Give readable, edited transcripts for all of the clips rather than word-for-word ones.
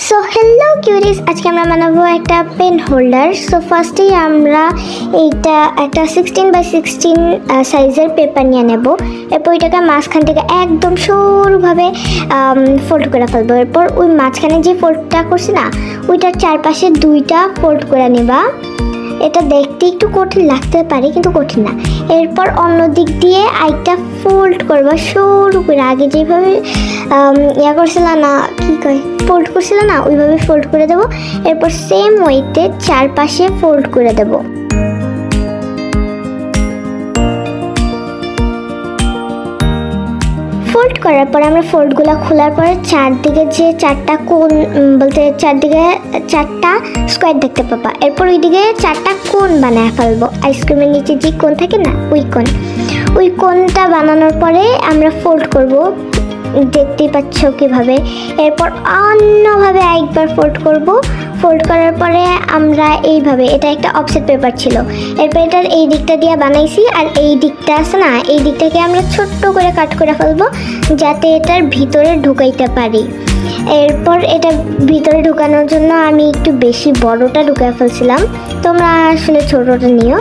So hello cruris, আজকে আমরা বানাবো একটা পেন হোল্ডার। সো ফার্স্টেই আমরা এইটা একটা 16x16 সাইজের পেপার নিয়ে নেব। এরপর ওইটাকে মাঝখান থেকে একদম সরুভাবে ফোল্ড করে ফেলবো। এরপর ওই মাঝখানে যে ফোল্ডটা করছি না, ওইটার চারপাশে দুইটা ফোল্ড করে নেবা। এটা দেখতে একটু কঠিন লাগতে পারে, কিন্তু কঠিন না। এরপর অন্য দিক দিয়ে আইটা ফোল্ড করবো সরু করে, আগে যেভাবে করছিল না, কি কয়, ফোল্ড করছিল না, ওইভাবে ফোল্ড করে দেবো। এরপর সেম ওয়েতে চারপাশে ফোল্ড করে দেবো। ফোল্ড করার পরে আমরা ফোল্ডগুলো খোলার পরে চারদিকে যে চারটা কোণ, বলতে চারদিকে চারটা স্কোয়ার দেখতে পাবা। এরপর ওইদিকে চারটা কোণ বানায় ফেলবো। আইসক্রিমের নিচে যে কোণ থাকে না, ওই কোণটা বানানোর পরে আমরা ফোল্ড করব, দেখতেই পাচ্ছ কীভাবে। এরপর অন্যভাবে একবার ফোল্ড করব। ফোল্ড করার পরে আমরা এইভাবে, এটা একটা অফসেট পেপার ছিল, এরপর এটার এই দিকটা দিয়ে বানাইছি, আর এই দিকটা আছে না, এই দিকটাকে আমরা ছোট্ট করে কাট করে ফেলবো যাতে এটার ভিতরে ঢুকাইতে পারি। এরপর এটা ভিতরে ঢুকানোর জন্য আমি একটু বেশি বড়টা ঢুকাই ফেলছিলাম, তোমরা আসলে ছোটোটা নিও,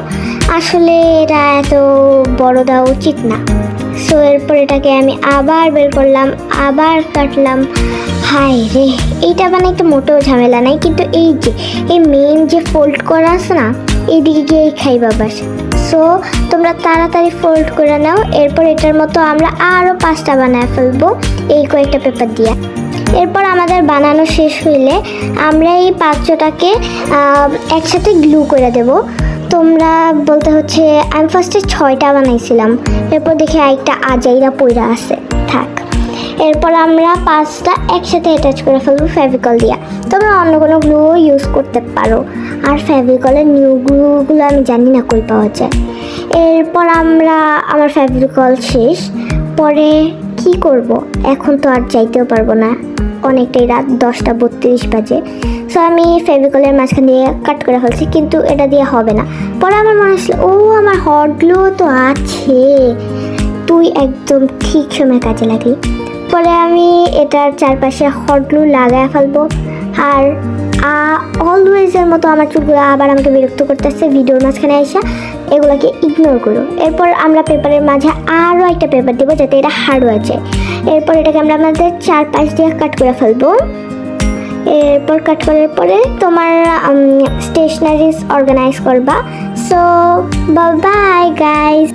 আসলে এটা এত বড় দেওয়া উচিত না। সো এরপর এটাকে আমি আবার বের করলাম, আবার কাটলাম। হায় রে, এইটা বানাইতে মোটেও ঝামেলা নাই, কিন্তু এই যে এই মেইন যে ফোল্ড করা আছে না, এইদিকে গিয়ে খাইবা বাস। সো তোমরা তাড়াতাড়ি ফোল্ড করে নাও। এরপর এটার মতো আমরা আরও 5টা বানায় ফেলবো এই কয়েকটা পেপার দিয়ে। এরপর আমাদের বানানো শেষ হইলে আমরা এই 5টাকে একসাথে গ্লু করে দেব। তোমরা বলতে হচ্ছে আমি ফার্স্টে 6টা বানাইছিলাম, এরপর দেখি একটা আজাইরা পইরা আছে, থাক। এরপর আমরা 5টা একসাথে অ্যাটাচ করে ফেলবো ফেভিকল দিয়া। তোমরা অন্য কোনো গ্লুও ইউজ করতে পারো, আর ফেভিকলের নিউ গ্লুগুলো আমি জানি না কই পাওয়া যায়। এরপর আমার ফেভিকল শেষ, পরে কি করব, এখন তো আর যাইতেও পারবো না, অনেকটাই রাত, 10:32 বাজে। সো আমি ফেভিকলের মাঝখান দিয়ে কাট করে ফেলছি, কিন্তু এটা দিয়ে হবে না। পরে আমার মনে আসলো, ও আমার হট গ্লু তো আছে, তুই একদম ঠিক সময় কাজে লাগলি। পরে আমি এটার চারপাশে হট গ্লু লাগায় ফেলবো। আর অলওয়েজের মতো আমার চুলগুলো আবার আমাকে বিরক্ত করতেছে ভিডিওর মাঝখানে এসে, এগুলোকে ইগনোর করো। এরপর আমরা পেপারের মাঝে আরও একটা পেপার দেবো যাতে এটা হার্ড হয়ে যায়। এরপর এটাকে আমরা আমাদের চারপাশ দিয়ে কাট করে ফেলবো। এরপর কাট করার পরে তোমার স্টেশনারিজ অর্গানাইজ করবা। So bye guys.